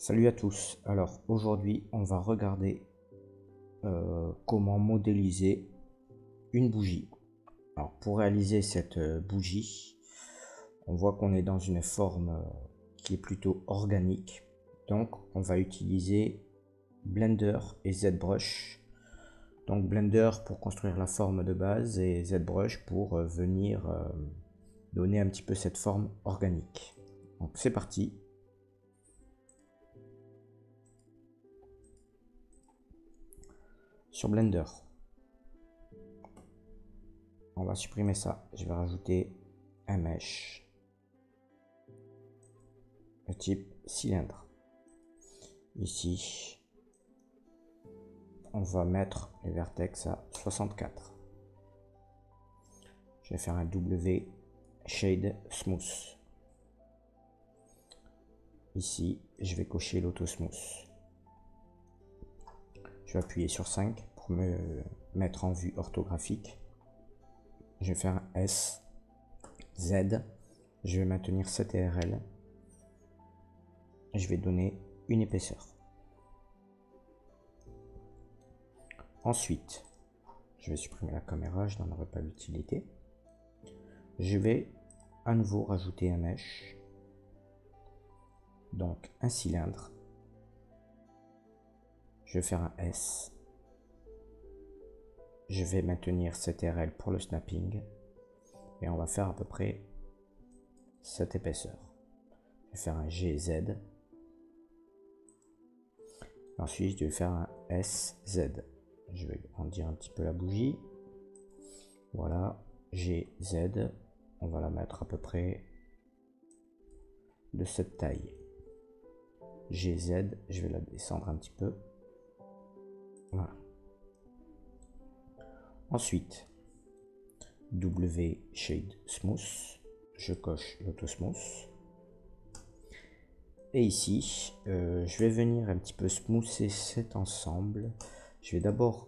Salut à tous. Alors aujourd'hui on va regarder comment modéliser une bougie. Alors pour réaliser cette bougie, on voit qu'on est dans une forme qui est plutôt organique. Donc on va utiliser Blender et ZBrush. Donc Blender pour construire la forme de base et ZBrush pour venir donner un petit peu cette forme organique. Donc c'est parti. Sur Blender, on va supprimer ça. Je vais rajouter un mesh de type cylindre. Ici, on va mettre les vertex à 64. Je vais faire un W Shade Smooth. Ici, je vais cocher l'auto smooth. Je vais appuyer sur 5 pour me mettre en vue orthographique. Je vais faire un S, Z. Je vais maintenir CTRL. Je vais donner une épaisseur. Ensuite, je vais supprimer la caméra, je n'en aurai pas l'utilité. Je vais à nouveau rajouter un mesh. Donc un cylindre. Je vais faire un S. Je vais maintenir CTRL pour le snapping. Et on va faire à peu près cette épaisseur. Je vais faire un GZ. Ensuite, je vais faire un SZ. Je vais grandir un petit peu la bougie. Voilà, GZ. On va la mettre à peu près de cette taille. GZ, je vais la descendre un petit peu. Voilà. Ensuite, W Shade Smooth. Je coche l'auto smooth. Et ici, je vais venir un petit peu smoother cet ensemble. Je vais d'abord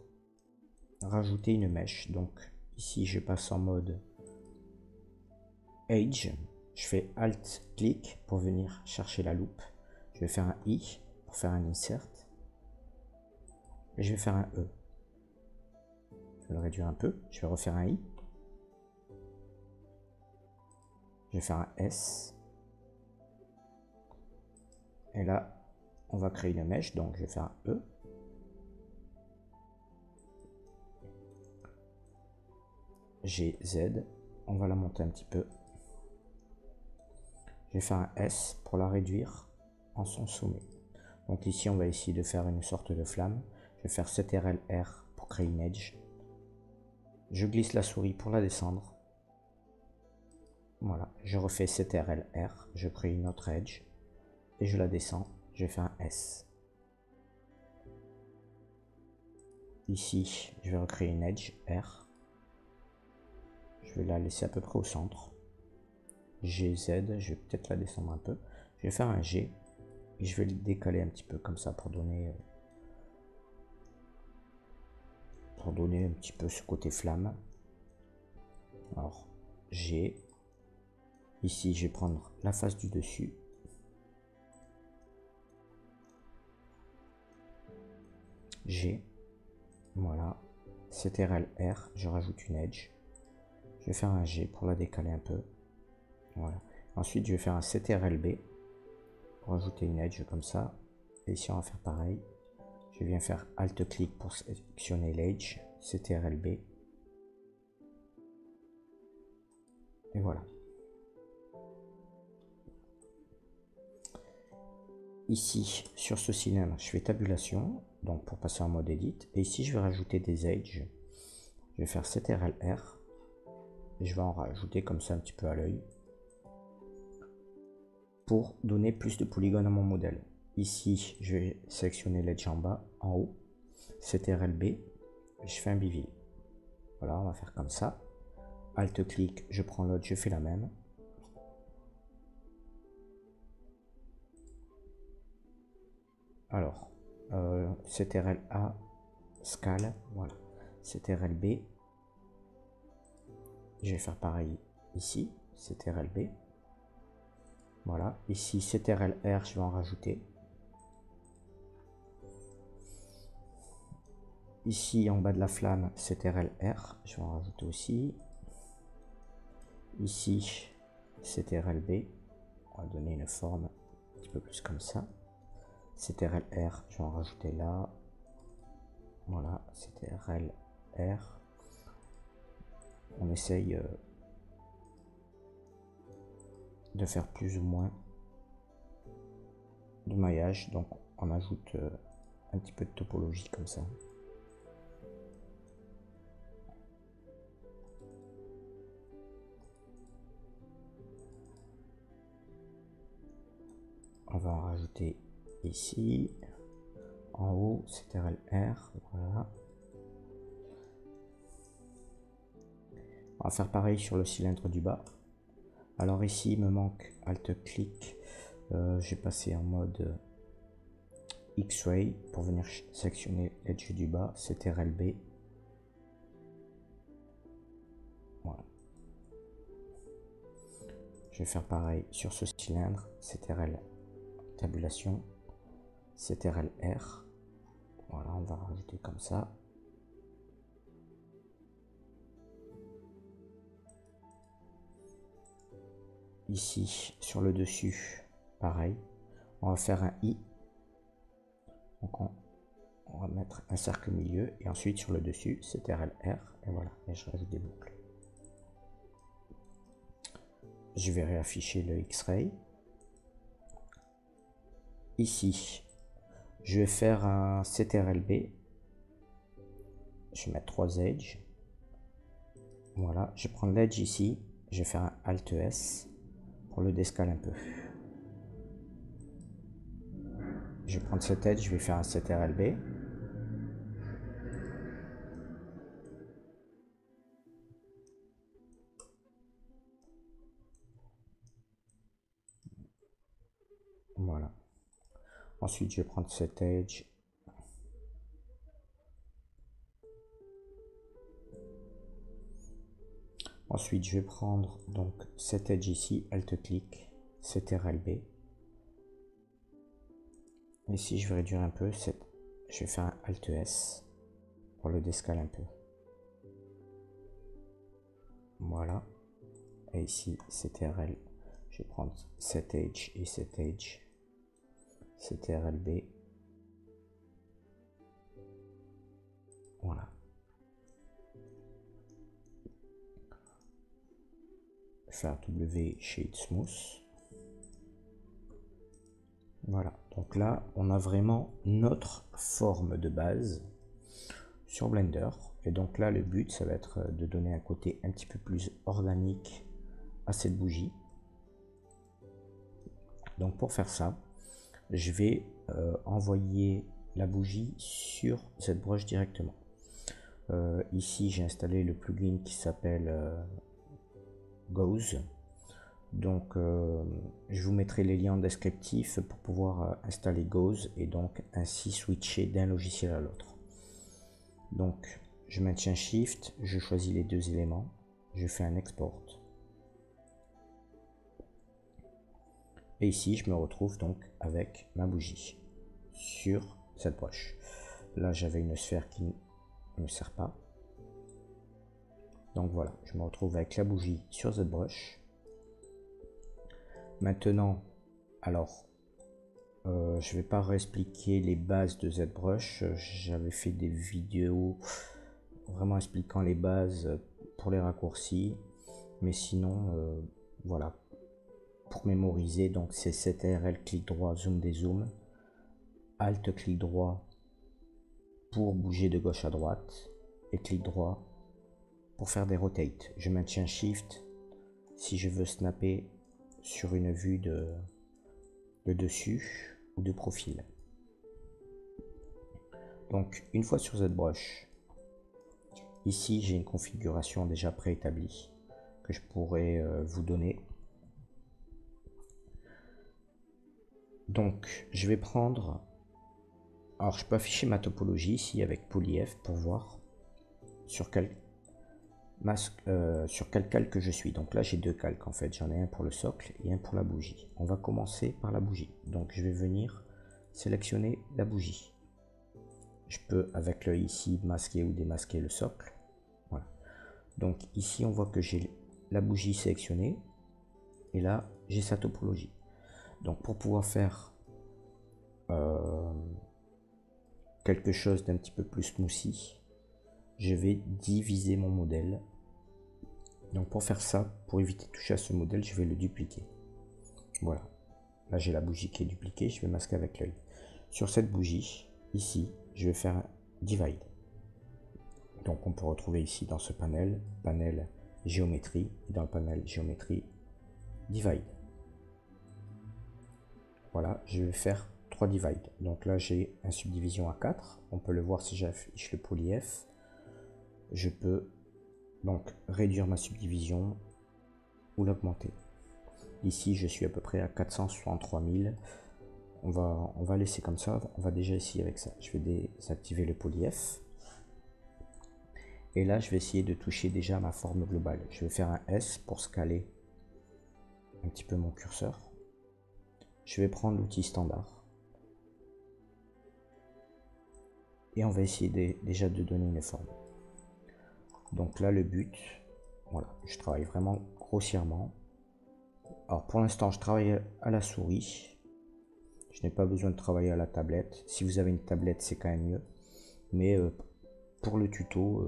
rajouter une mèche. Donc ici, je passe en mode Edge. Je fais Alt-clic pour venir chercher la loupe. Je vais faire un I pour faire un insert. Et je vais faire un E. Je vais le réduire un peu. Je vais refaire un I. Je vais faire un S. Et là, on va créer une mèche. Donc, je vais faire un E. GZ. On va la monter un petit peu. Je vais faire un S pour la réduire en son sommet. Donc ici, on va essayer de faire une sorte de flamme. Je vais faire CTRL R pour créer une edge. Je glisse la souris pour la descendre. Voilà, je refais CTRL R, je crée une autre edge et je la descends. Je vais faire un S. Ici, je vais recréer une edge R. Je vais la laisser à peu près au centre. GZ, je vais peut-être la descendre un peu. Je vais faire un G et je vais le décaler un petit peu comme ça pour donner un petit peu ce côté flamme. Alors, G. Ici, je vais prendre la face du dessus. G. Voilà. CTRL R, je rajoute une edge. Je vais faire un G pour la décaler un peu. Voilà. Ensuite, je vais faire un CTRL B pour ajouter une edge comme ça. Et ici, on va faire pareil. Je viens faire Alt-clic pour sélectionner l'edge. CTRL B. Et voilà. Ici, sur ce cylindre, je fais tabulation. Donc, pour passer en mode Edit. Et ici, je vais rajouter des edges. Je vais faire CTRL R. Et je vais en rajouter comme ça un petit peu à l'œil. Pour donner plus de polygones à mon modèle. Ici, je vais sélectionner l'edge en bas, en haut. CTRL B. Je fais un bevel. Voilà, on va faire comme ça. Alt-clic, je prends l'autre, je fais la même. Alors, CTRL A, scale, voilà. CTRL B. Je vais faire pareil ici, CTRL B. Voilà, ici CTRL R, je vais en rajouter. Ici, en bas de la flamme, CTRL-R. Je vais en rajouter aussi. Ici, CTRL-B. On va donner une forme un petit peu plus comme ça. CTRL-R, je vais en rajouter là. Voilà, CTRL-R. On essaye de faire plus ou moins de maillage. Donc, on ajoute un petit peu de topologie comme ça. On va en rajouter ici. En haut, CTRL-R. Voilà. On va faire pareil sur le cylindre du bas. Alors ici, il me manque Alt-clic. J'ai passé en mode X-Ray pour venir sélectionner l'edge du bas. CTRL-B. Voilà. Je vais faire pareil sur ce cylindre. CTRL tabulation. CTRL-R. Voilà, on va rajouter comme ça. Ici, sur le dessus, pareil. On va faire un I. Donc on va mettre un cercle au milieu. Et ensuite, sur le dessus, CTRL-R. Et voilà, et je rajoute des boucles. Je vais réafficher le X-Ray. Ici, je vais faire un CTRL-B. Je vais mettre 3 edges. Voilà, je vais prendre l'edge ici. Je vais faire un Alt-S pour le descale un peu. Je vais prendre cet edge, je vais faire un CTRL-B. Voilà. Ensuite, je vais prendre cet edge. Ensuite, je vais prendre donc cet edge ici, Alt-clic, CTRL-B. Ici, je vais réduire un peu. Je vais faire un Alt-S pour le descale un peu. Voilà. Et ici, CTRL. Je vais prendre cet edge et cet edge. CTRL-B. Voilà. Faire W Shade Smooth. Voilà, donc là on a vraiment notre forme de base sur Blender. Et donc là le but ça va être de donner un côté un petit peu plus organique à cette bougie. Donc pour faire ça, je vais envoyer la bougie sur cette broche directement. Ici j'ai installé le plugin qui s'appelle Gauze. Donc je vous mettrai les liens en descriptif pour pouvoir installer Gauze et donc ainsi switcher d'un logiciel à l'autre. Donc je maintiens Shift, je choisis les deux éléments, je fais un export. Et ici je me retrouve donc avec ma bougie sur cette broche. Là j'avais une sphère qui ne me sert pas. Donc voilà, je me retrouve avec la bougie sur cette broche. Maintenant, alors, je vais pas réexpliquer les bases de ZBrush. J'avais fait des vidéos vraiment expliquant les bases pour les raccourcis. Mais sinon, voilà, pour mémoriser, donc c'est CTRL, clic droit, zoom dézoom. Alt, clic droit pour bouger de gauche à droite. Et clic droit pour faire des rotates. Je maintiens Shift si je veux snapper sur une vue de dessus ou de profil. Donc une fois sur ZBrush, ici j'ai une configuration déjà préétablie que je pourrais vous donner. Donc je vais prendre, alors je peux afficher ma topologie ici avec PolyF pour voir sur quel calque je suis. Donc là j'ai deux calques en fait, j'en ai un pour le socle et un pour la bougie. On va commencer par la bougie. Donc je vais venir sélectionner la bougie. je peux avec l'œil ici masquer ou démasquer le socle. Voilà. Donc ici on voit que j'ai la bougie sélectionnée et là j'ai sa topologie. Donc pour pouvoir faire quelque chose d'un petit peu plus smoothie, je vais diviser mon modèle. Donc pour faire ça, pour éviter de toucher à ce modèle, je vais le dupliquer. Voilà. Là j'ai la bougie qui est dupliquée, je vais masquer avec l'œil. Sur cette bougie, ici, je vais faire un divide. Donc on peut retrouver ici dans ce panel, panel géométrie, et dans le panel géométrie, divide. Voilà, je vais faire 3 divides. Donc là j'ai une subdivision à 4. On peut le voir si j'affiche le poly F. Je peux donc réduire ma subdivision ou l'augmenter. Ici je suis à peu près à 463 000. On va laisser comme ça. On va déjà essayer avec ça. Je vais désactiver le poly F. Et là je vais essayer de toucher déjà ma forme globale. Je vais faire un S pour scaler un petit peu mon curseur. Je vais prendre l'outil standard. Et on va essayer déjà de donner une forme. Donc là le but, voilà, je travaille vraiment grossièrement. Alors pour l'instant je travaille à la souris. Je n'ai pas besoin de travailler à la tablette. Si vous avez une tablette c'est quand même mieux. Mais pour le tuto,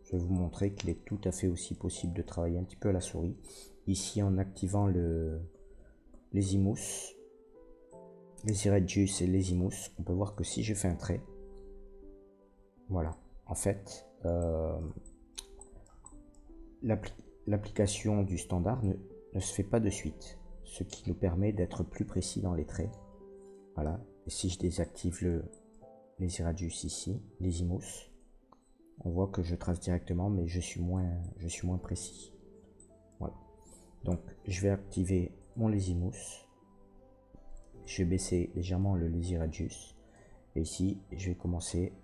je vais vous montrer qu'il est tout à fait aussi possible de travailler un petit peu à la souris. Ici en activant les imous, les irradius et les imous, on peut voir que si je fais un trait, voilà, en fait, l'application du standard ne se fait pas de suite, ce qui nous permet d'être plus précis dans les traits. Voilà, et si je désactive les irradius ici, les imous, on voit que je trace directement, mais je suis moins précis. Voilà. Donc je vais activer mon Lesimous. Je vais baisser légèrement le Lazy Radius. Et ici, je vais commencer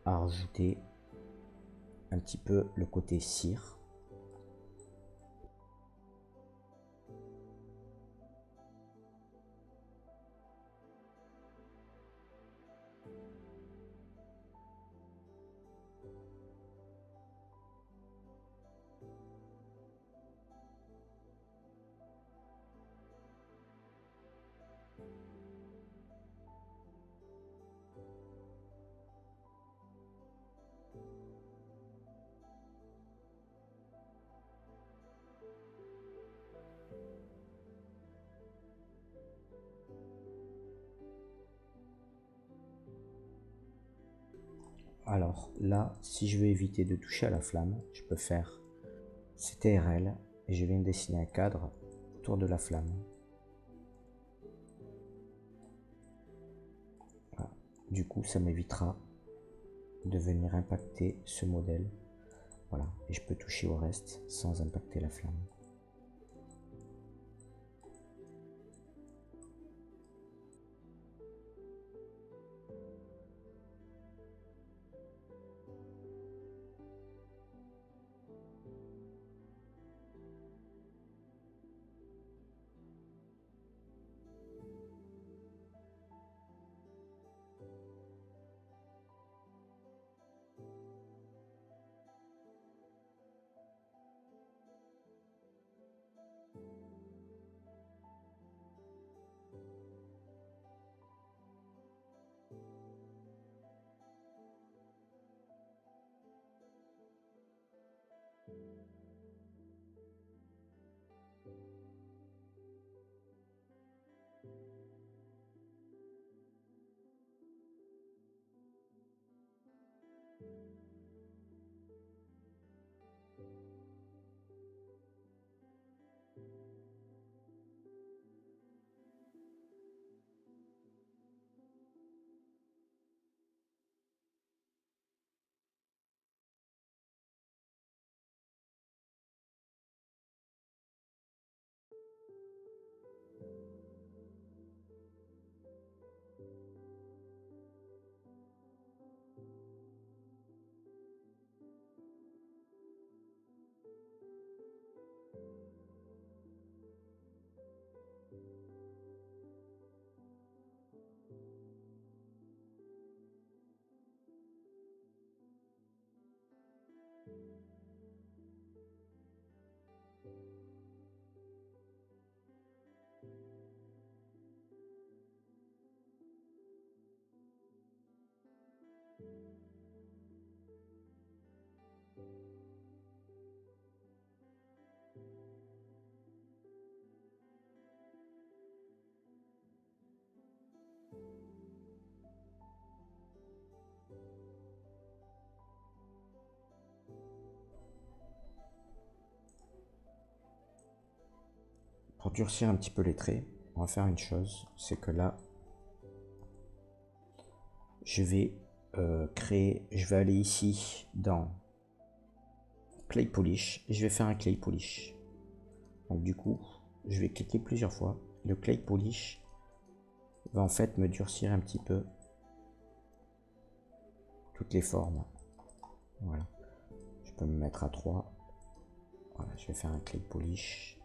à rajouter un petit peu le côté cire. Alors là, si je veux éviter de toucher à la flamme, je peux faire CTRL et je viens dessiner un cadre autour de la flamme. Voilà. Du coup, ça m'évitera de venir impacter ce modèle. Voilà, et je peux toucher au reste sans impacter la flamme. durcir un petit peu les traits, on va faire une chose, c'est que là, je vais je vais aller ici dans Clay Polish et je vais faire un Clay Polish. Donc du coup, je vais cliquer plusieurs fois. Le Clay Polish va en fait me durcir un petit peu toutes les formes. Voilà. Je peux me mettre à 3. Voilà, je vais faire un Clay Polish.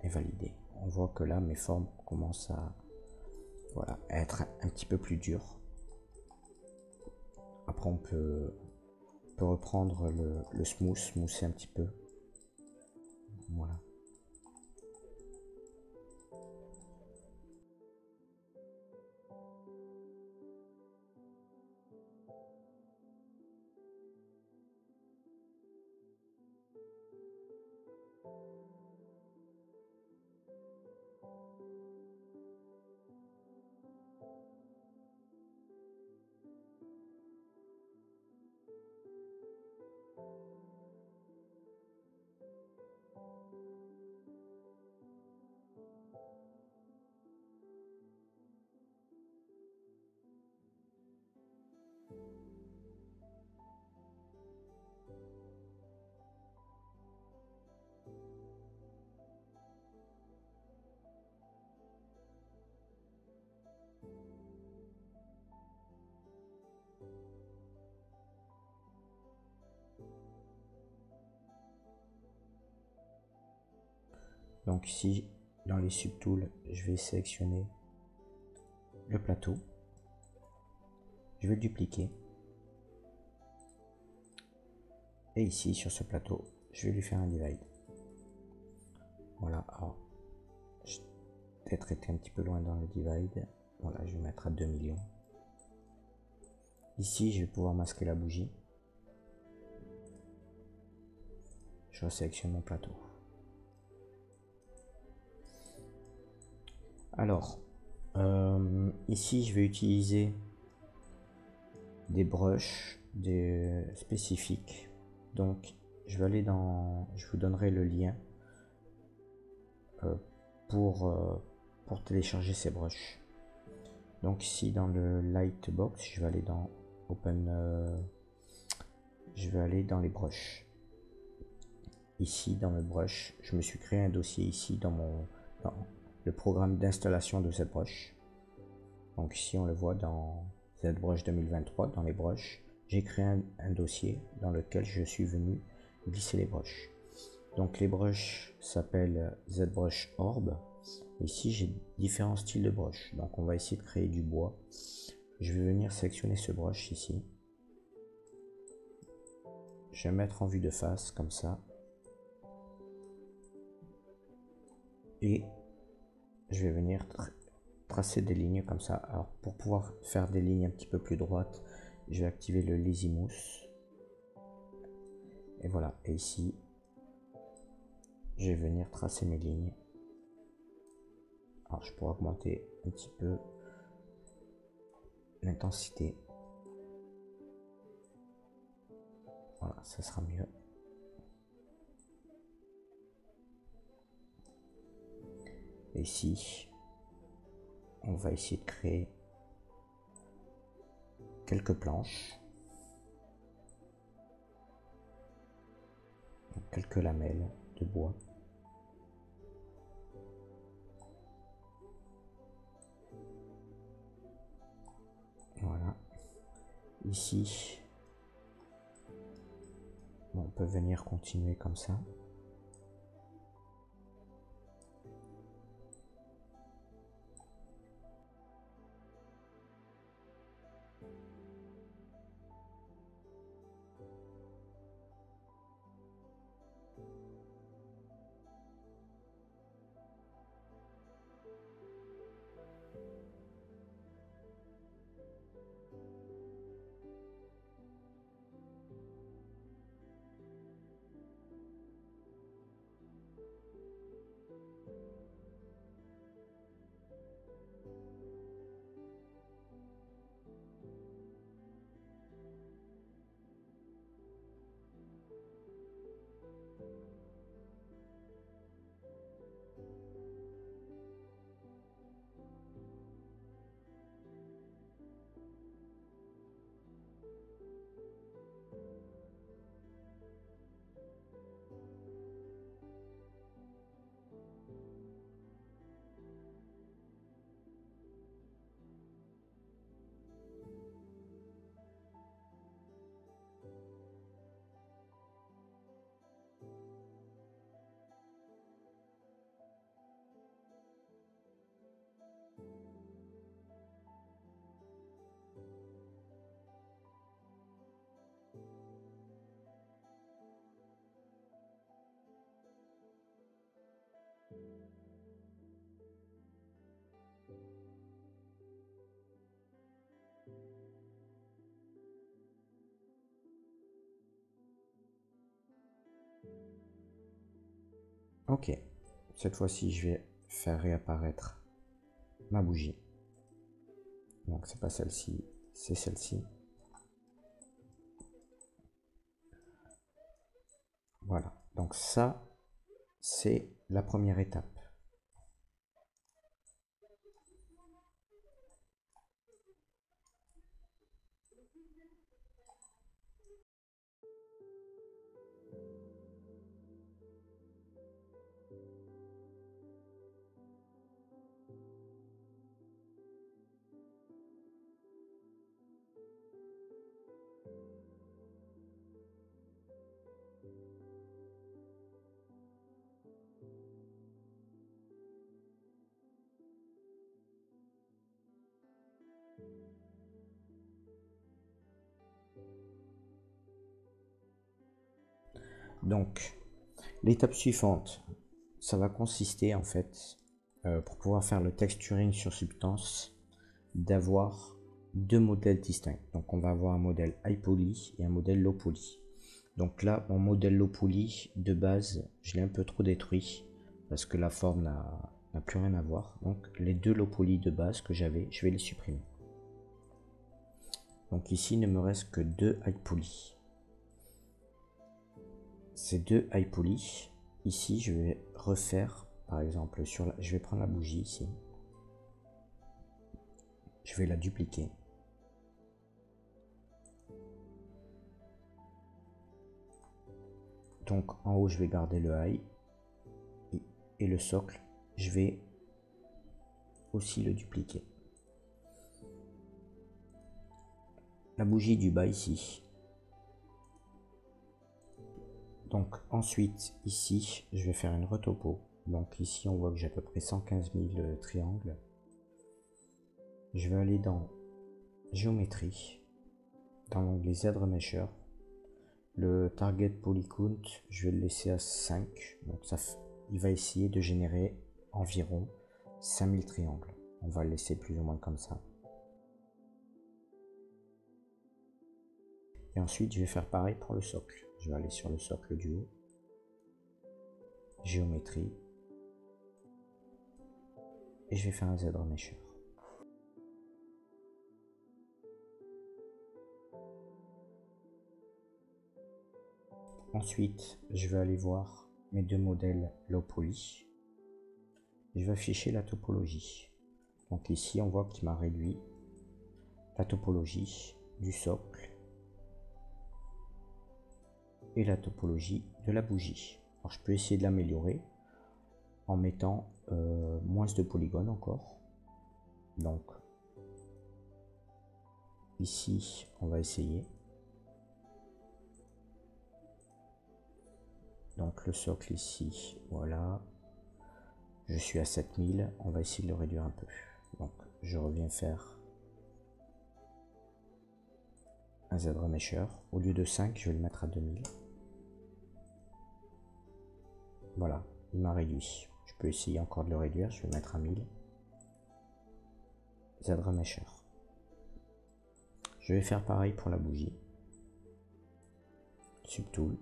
Et valider. On voit que là, mes formes commencent à, voilà, à être un petit peu plus dures. Après, on peut reprendre le smooth, smoother un petit peu. Voilà. Donc ici, dans les subtools, je vais sélectionner le plateau. Je vais le dupliquer. Et ici, sur ce plateau, je vais lui faire un divide. Voilà, alors, j'ai peut-être été un petit peu loin dans le divide. Voilà, je vais mettre à 2 millions. Ici, je vais pouvoir masquer la bougie. Je sélectionne mon plateau. Alors, ici, je vais utiliser des brushes spécifiques. Donc, je vais aller dans... Je vous donnerai le lien pour télécharger ces brushes. Donc ici, dans le Lightbox, je vais aller dans Open... je vais aller dans les brushes. Ici, dans le brush, je me suis créé un dossier ici dans le programme d'installation de cette brush. Donc ici, on le voit dans ZBrush 2023, dans les brushes. J'ai créé un dossier dans lequel je suis venu glisser les brushes. Donc les brushes s'appellent ZBrush Orb. Ici, j'ai différents styles de brush. Donc on va essayer de créer du bois. Je vais venir sélectionner ce brush ici. Je vais mettre en vue de face comme ça. Et je vais venir tracer des lignes comme ça. Alors pour pouvoir faire des lignes un petit peu plus droites, je vais activer le Lazy Mousse. Et voilà. Et ici, je vais venir tracer mes lignes. Alors je pourrais augmenter un petit peu l'intensité. Voilà, ça sera mieux. Et ici, on va essayer de créer quelques planches, quelques lamelles de bois. Voilà. Ici, on peut venir continuer comme ça. Ok, cette fois-ci je vais faire réapparaître ma bougie. Donc c'est pas celle-ci, c'est celle-ci. Voilà, donc ça c'est la première étape. Donc l'étape suivante, ça va consister en fait, pour pouvoir faire le texturing sur substance, d'avoir deux modèles distincts. Donc on va avoir un modèle high poly et un modèle low poly. Donc là, mon modèle low poly de base, je l'ai un peu trop détruit parce que la forme n'a plus rien à voir. Donc les deux low poly de base que j'avais, je vais les supprimer. Donc ici, il ne me reste que deux high poly. Ces deux high poly, ici, je vais refaire, par exemple, je vais prendre la bougie ici. Je vais la dupliquer. Donc en haut, je vais garder le high. Et le socle, je vais aussi le dupliquer. La bougie du bas ici. Donc ensuite, ici, je vais faire une retopo. Donc ici, on voit que j'ai à peu près 115 000 triangles. Je vais aller dans Géométrie, dans l'onglet Z-Remesher. Le Target Poly Count, je vais le laisser à 5. Donc il va essayer de générer environ 5000 triangles. On va le laisser plus ou moins comme ça. Et ensuite, je vais faire pareil pour le socle. Je vais aller sur le socle du haut. Géométrie. Et je vais faire un Z-Remesher. Ensuite, je vais aller voir mes deux modèles low poly. Je vais afficher la topologie. Donc ici, on voit qu'il m'a réduit la topologie du socle et la topologie de la bougie. Alors, je peux essayer de l'améliorer en mettant moins de polygones encore. Donc ici, on va essayer. Donc le socle ici, voilà. Je suis à 7000, on va essayer de le réduire un peu. Donc je reviens faire un Z-Remesher. Au lieu de 5, je vais le mettre à 2000. Voilà, il m'a réduit. Je peux essayer encore de le réduire, je vais le mettre à 1000. Z-Remesher. Je vais faire pareil pour la bougie. Subtool.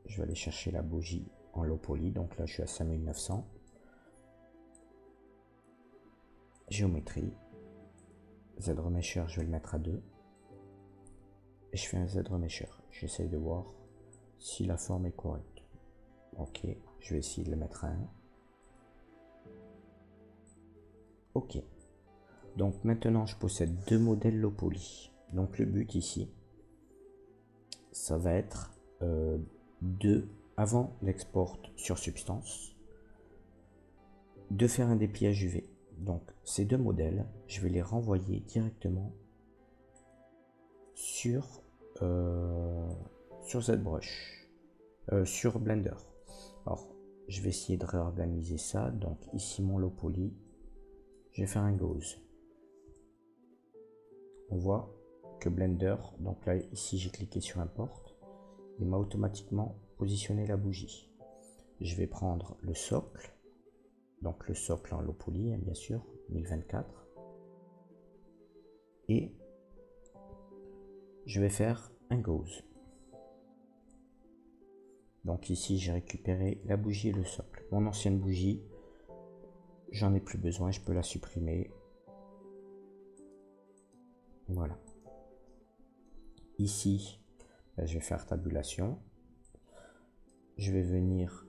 Je vais aller chercher la bougie en low poly, donc là je suis à 5900. Géométrie. Z-Remesher, je vais le mettre à 2. Et je fais un Z-Remesher. J'essaye de voir si la forme est correcte. Ok, je vais essayer de le mettre à 1. Ok. Donc maintenant je possède deux modèles low poly. Donc le but ici, ça va être avant l'export sur substance, de faire un dépliage UV. Donc ces deux modèles, je vais les renvoyer directement sur ZBrush, sur Blender. Alors je vais essayer de réorganiser ça. Donc ici mon low poly, je vais faire un gauze. On voit que Blender, donc là ici j'ai cliqué sur import, il m'a automatiquement positionné la bougie. Je vais prendre le socle, donc le socle en low poly, bien sûr, 1024, et je vais faire un gauze. Donc ici, j'ai récupéré la bougie et le socle. Mon ancienne bougie, j'en ai plus besoin, je peux la supprimer. Voilà. Ici, je vais faire tabulation. Je vais venir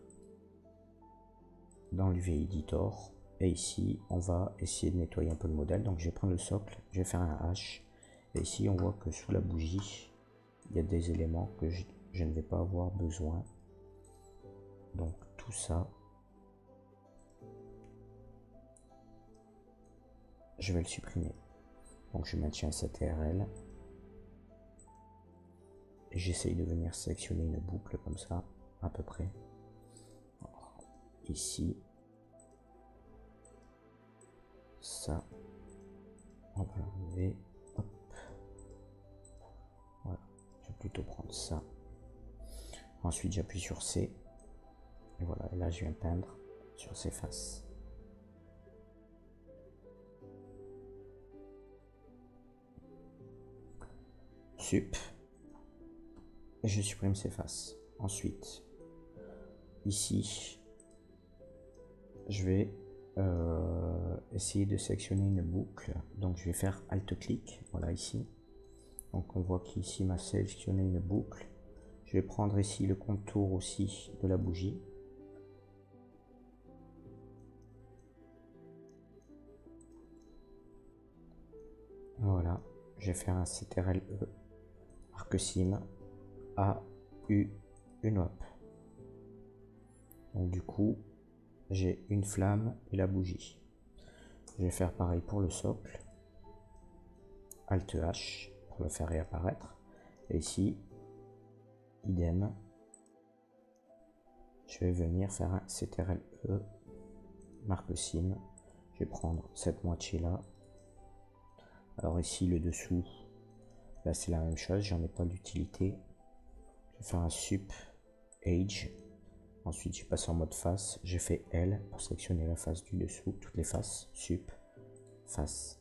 dans l'UV Editor. Et ici, on va essayer de nettoyer un peu le modèle. Donc je vais prendre le socle, je vais faire un H. Et ici, on voit que sous la bougie, il y a des éléments que je ne vais pas avoir besoin. Donc tout ça, je vais le supprimer. Donc je maintiens cette TRL. J'essaye de venir sélectionner une boucle comme ça, à peu près. Alors, ici, ça, on va l'enlever. Hop. Voilà, je vais plutôt prendre ça. Ensuite, j'appuie sur C. Et voilà, et là, je viens peindre sur ces faces. Sup. Et je supprime ces faces. Ensuite, ici, je vais essayer de sélectionner une boucle. Donc, je vais faire Alt-clic, voilà ici. Donc, on voit qu'ici, m'a sélectionné une boucle. Je vais prendre ici le contour aussi de la bougie. Voilà, je vais faire un CTRL E, arc sim, A, U, une hop. Donc du coup, j'ai une flamme et la bougie. Je vais faire pareil pour le socle. Alt H pour le faire réapparaître. Et ici, idem. Je vais venir faire un CTRL E, marque sim. Je vais prendre cette moitié là. Alors ici, le dessous, là c'est la même chose, j'en ai pas d'utilité. Je vais faire un sup age. Ensuite, je passe en mode face. J'ai fait L pour sélectionner la face du dessous, toutes les faces. Sup, face.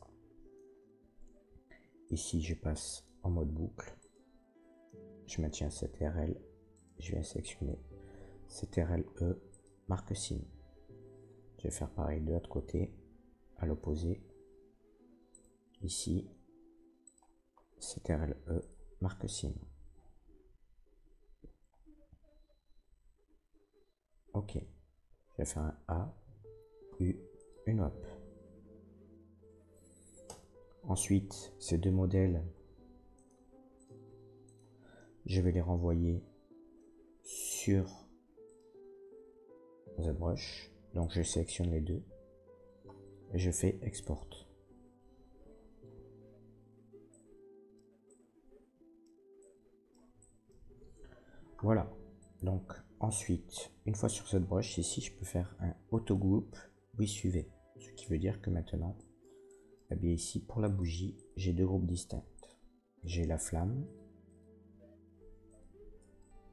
Ici, je passe en mode boucle. Je maintiens CTRL. Je viens sélectionner CTRL E, marque sim. Je vais faire pareil de l'autre côté, à l'opposé. Ici, CTRL E, marque sim. Ok. Je vais faire un A, U, une hop. Ensuite, ces deux modèles, je vais les renvoyer sur ZBrush. Donc je sélectionne les deux et je fais export. Voilà. Donc ensuite, une fois sur cette brush, ici je peux faire un auto group with UV. Ce qui veut dire que maintenant, eh bien ici pour la bougie, j'ai deux groupes distincts. J'ai la flamme.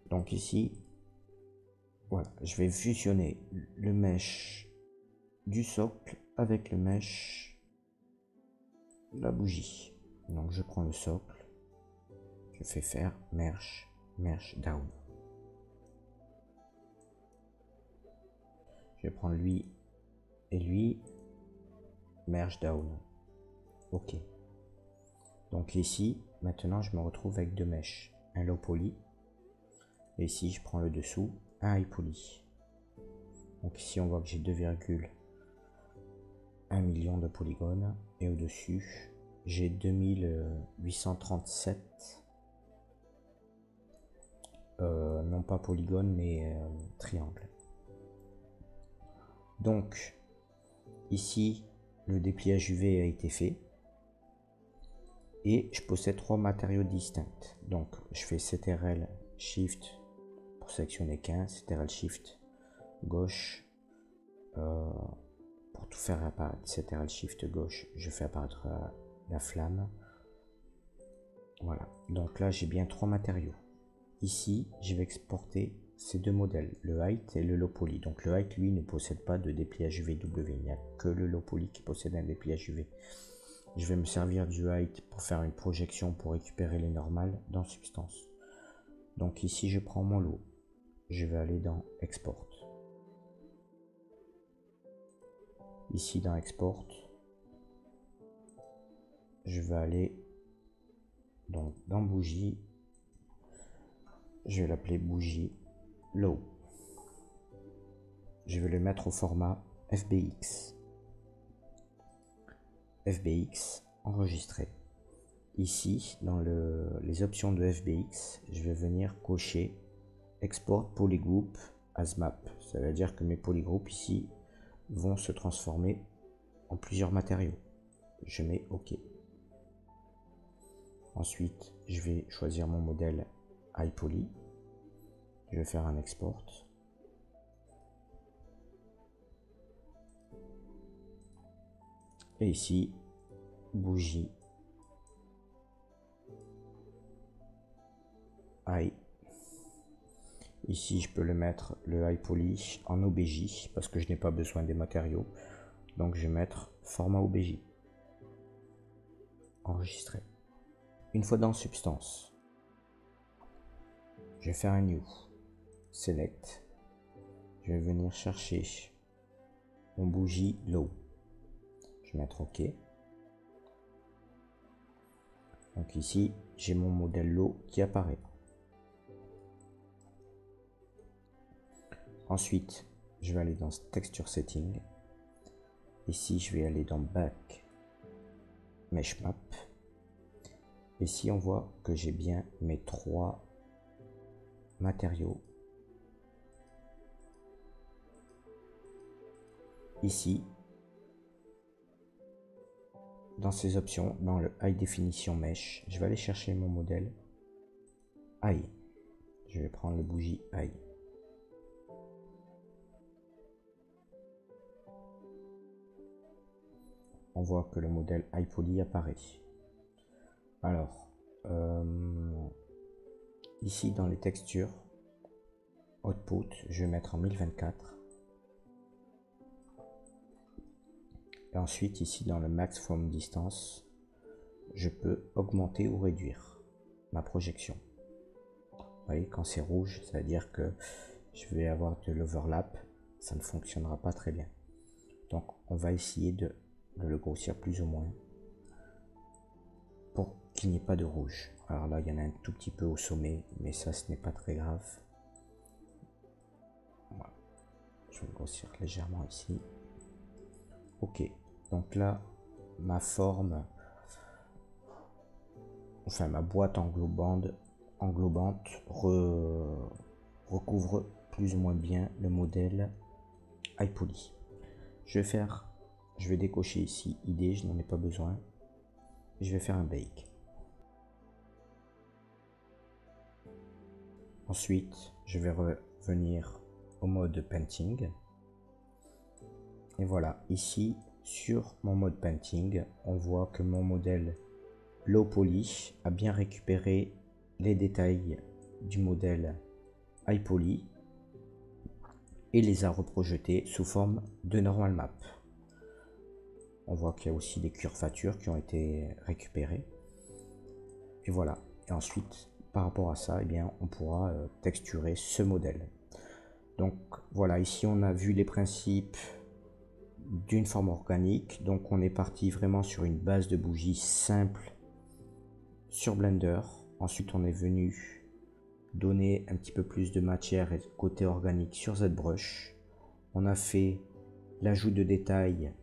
Donc ici, voilà, je vais fusionner le mesh du socle avec le mesh de la bougie. Donc je prends le socle, je fais faire merge down. Je vais prendre lui et lui, merge down. Ok. Donc ici, maintenant je me retrouve avec deux mèches, un low poly. Et ici je prends le dessous, un high poly. Donc ici on voit que j'ai 2,1 million de polygones. Et au-dessus, j'ai 2837, non pas polygones mais triangles. Donc ici, le dépliage UV a été fait. Et je possède trois matériaux distincts. Donc je fais CTRL Shift pour sélectionner qu'un, CTRL Shift gauche pour tout faire apparaître, CTRL Shift gauche, je fais apparaître la flamme. Voilà, donc là j'ai bien trois matériaux. Ici je vais exporter ces deux modèles, le height et le low poly. Donc le height lui ne possède pas de dépliage UVW, il n'y a que le low poly qui possède un dépliage UV. Je vais me servir du height pour faire une projection pour récupérer les normales dans Substance. Donc ici je prends mon lot, je vais aller dans Export. Ici dans Export, je vais aller donc dans bougie, je vais l'appeler bougie low. Je vais le mettre au format FBX. FBX enregistré. Ici dans les options de FBX, je vais venir cocher Export Polygroup as Map. Ça veut dire que mes polygroupes ici vont se transformer en plusieurs matériaux. Je mets OK. Ensuite, je vais choisir mon modèle iPoly. Je vais faire un export. Et ici, bougie i. Ici, je peux le mettre le iPoly en OBJ parce que je n'ai pas besoin des matériaux. Donc, je vais mettre format OBJ. Enregistrer. Une fois dans Substance, je vais faire un New. Select. Je vais venir chercher mon bougie Low. Je vais mettre OK. Donc ici, j'ai mon modèle Low qui apparaît. Ensuite, je vais aller dans Texture Setting. Ici, je vais aller dans Back Mesh Map. Ici, on voit que j'ai bien mes 3 matériaux. Ici, dans ces options, dans le High Definition Mesh, je vais aller chercher mon modèle High. Je vais prendre le bougie High. On voit que le modèle iPoly apparaît. Alors, ici dans les textures, Output, je vais mettre en 1024. Et ensuite, ici dans le Max From Distance, je peux augmenter ou réduire ma projection. Vous voyez, quand c'est rouge, ça veut dire que je vais avoir de l'overlap. Ça ne fonctionnera pas très bien. Donc, on va essayer de le grossir plus ou moins pour qu'il n'y ait pas de rouge. Alors là, il y en a un tout petit peu au sommet, mais ça, ce n'est pas très grave. Voilà. Je vais le grossir légèrement ici. Ok, donc là, ma forme, enfin ma boîte englobante recouvre plus ou moins bien le modèle iPoly. Je vais décocher ici ID, je n'en ai pas besoin. Je vais faire un bake. Ensuite, je vais revenir au mode painting. Et voilà, ici, sur mon mode painting, on voit que mon modèle Low Poly a bien récupéré les détails du modèle iPoly et les a reprojetés sous forme de normal map. On voit qu'il y a aussi des curvatures qui ont été récupérées. Et voilà. Et ensuite, par rapport à ça, eh bien, on pourra texturer ce modèle. Donc voilà, ici on a vu les principes d'une forme organique. Donc on est parti vraiment sur une base de bougie simple sur Blender. Ensuite on est venu donner un petit peu plus de matière et côté organique sur ZBrush. On a fait l'ajout de détails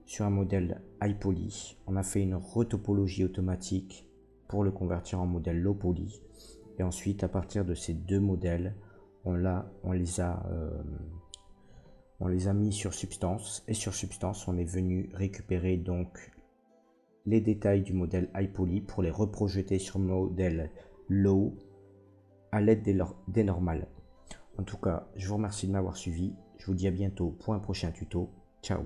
sur un modèle iPoly. On a fait une retopologie automatique pour le convertir en modèle Low Poly. Et ensuite, à partir de ces deux modèles, on les a mis sur Substance. Et sur Substance, on est venu récupérer donc les détails du modèle iPoly pour les reprojeter sur le modèle Low à l'aide des normales. En tout cas, je vous remercie de m'avoir suivi. Je vous dis à bientôt pour un prochain tuto. Ciao!